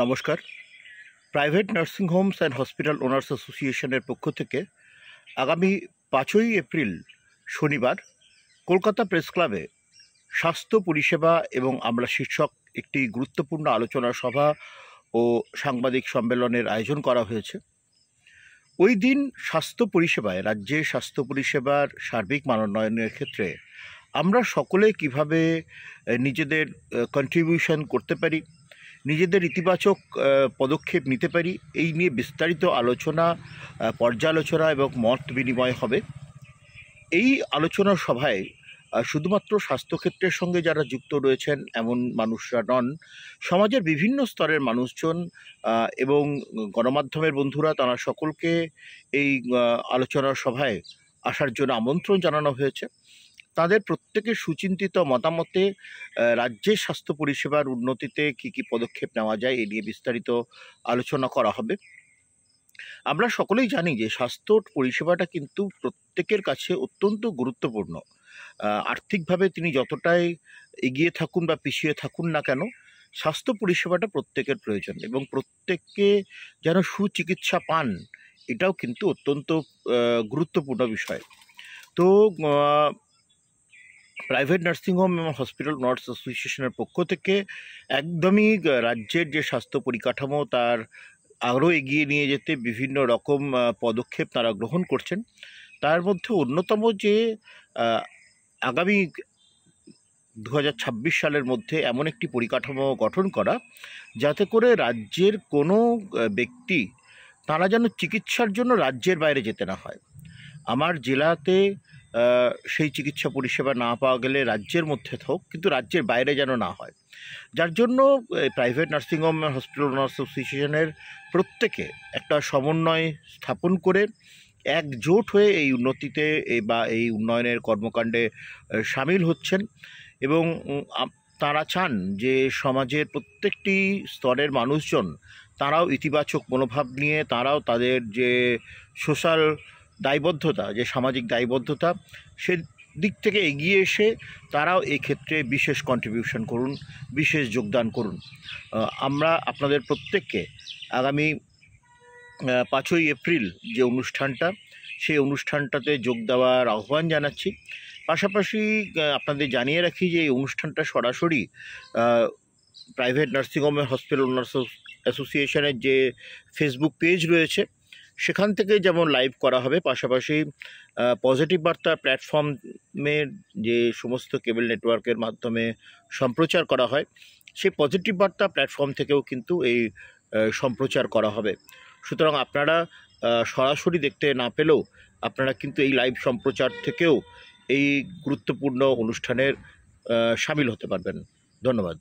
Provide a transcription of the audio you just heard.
নমস্কার। Private nursing Holmes and hospital owners অ্যাসোসিয়েশনের পক্ষ থেকে আগামী 5ই এপ্রিল শনিবার কলকাতা প্রেস ক্লাবে স্বাস্থ্য পরিষেবা এবং আমরা শীর্ষক একটি গুরুত্বপূর্ণ আলোচনা সভা ও সাংবাদিক সম্মেলনের আয়োজন করা হয়েছে। ওই দিন স্বাস্থ্য পরিষেবায় রাজ্যে স্বাস্থ্য পরিষেবার সার্বিক মানোন্নয়নের ক্ষেত্রে আমরা সকলে কিভাবে নিজেদের কন্ট্রিবিউশন করতে পারি, নিজেদের ইতিবাচক পদক্ষেপ নিতে পারি, এই নিয়ে বিস্তারিত আলোচনা, পর্যালোচনা এবং মত বিনিময় হবে। এই আলোচনা সভায় শুধুমাত্র স্বাস্থ্যক্ষেত্রের সঙ্গে যারা যুক্ত রয়েছেন এমন মানুষরা নন, সমাজের বিভিন্ন স্তরের মানুষজন এবং গণমাধ্যমের বন্ধুরা, তারা সকলকে এই আলোচনা সভায় আসার জন্য আমন্ত্রণ জানানো হয়েছে। তাদের প্রত্যেকের সুচিন্তিত মতামতে রাজ্যের স্বাস্থ্য পরিষেবার উন্নতিতে কী কী পদক্ষেপ নেওয়া যায় এ নিয়ে বিস্তারিত আলোচনা করা হবে। আমরা সকলেই জানি যে স্বাস্থ্য পরিষেবাটা কিন্তু প্রত্যেকের কাছে অত্যন্ত গুরুত্বপূর্ণ। আর্থিকভাবে তিনি যতটাই এগিয়ে থাকুন বা পিছিয়ে থাকুন না কেন, স্বাস্থ্য পরিষেবাটা প্রত্যেকের প্রয়োজন এবং প্রত্যেককে যেন সুচিকিৎসা পান, এটাও কিন্তু অত্যন্ত গুরুত্বপূর্ণ বিষয়। তো প্রাইভেট নার্সিং হোম এবং হসপিটাল ওনার্স অ্যাসোসিয়েশনের পক্ষ থেকে একদমই রাজ্যের যে স্বাস্থ্য পরিকাঠামো তার আরও এগিয়ে নিয়ে যেতে বিভিন্ন রকম পদক্ষেপ তারা গ্রহণ করছেন। তার মধ্যে অন্যতম যে আগামী 2026 সালের মধ্যে এমন একটি পরিকাঠামো গঠন করা যাতে করে রাজ্যের কোনো ব্যক্তি তারা যেন চিকিৎসার জন্য রাজ্যের বাইরে যেতে না হয়। আমার জেলাতে সেই চিকিৎসা পরিষেবা না পাওয়া গেলে রাজ্যের মধ্যে হোক, কিন্তু রাজ্যের বাইরে যেন না হয়। যার জন্য প্রাইভেট নার্সিংহোম হসপিটাল ওনার্স অ্যাসোসিয়েশনের প্রত্যেকে একটা সমন্বয় স্থাপন করে একজোট হয়ে এই উন্নতিতে বা এই উন্নয়নের কর্মকাণ্ডে সামিল হচ্ছেন এবং তারা চান যে সমাজের প্রত্যেকটি স্তরের মানুষজন তারাও ইতিবাচক মনোভাব নিয়ে তারাও তাদের যে সোশ্যাল দায়বদ্ধতা, যে সামাজিক দায়বদ্ধতা, সে দিক থেকে এগিয়ে এসে তারাও এই ক্ষেত্রে বিশেষ কন্ট্রিবিউশন করুন, বিশেষ যোগদান করুন। আমরা আপনাদের প্রত্যেককে আগামী 5ই এপ্রিল যে অনুষ্ঠানটা, সেই অনুষ্ঠানটাতে যোগ দেওয়ার আহ্বান জানাচ্ছি। পাশাপাশি আপনাদের জানিয়ে রাখি যে এই অনুষ্ঠানটা সরাসরি প্রাইভেট নার্সিংহোম হসপিটাল ওনার্স অ্যাসোসিয়েশনের যে ফেসবুক পেজ রয়েছে সেখান থেকে যেমন লাইভ করা হবে, পাশাপাশি পজিটিভ বার্তা প্ল্যাটফর্মের যে সমস্ত কেবল নেটওয়ার্কের মাধ্যমে সম্প্রচার করা হয় সেই পজিটিভ বার্তা প্ল্যাটফর্ম থেকেও কিন্তু এই সম্প্রচার করা হবে। সুতরাং আপনারা সরাসরি দেখতে না পেলেও আপনারা কিন্তু এই লাইভ সম্প্রচার থেকেও এই গুরুত্বপূর্ণ অনুষ্ঠানের সামিল হতে পারবেন। ধন্যবাদ।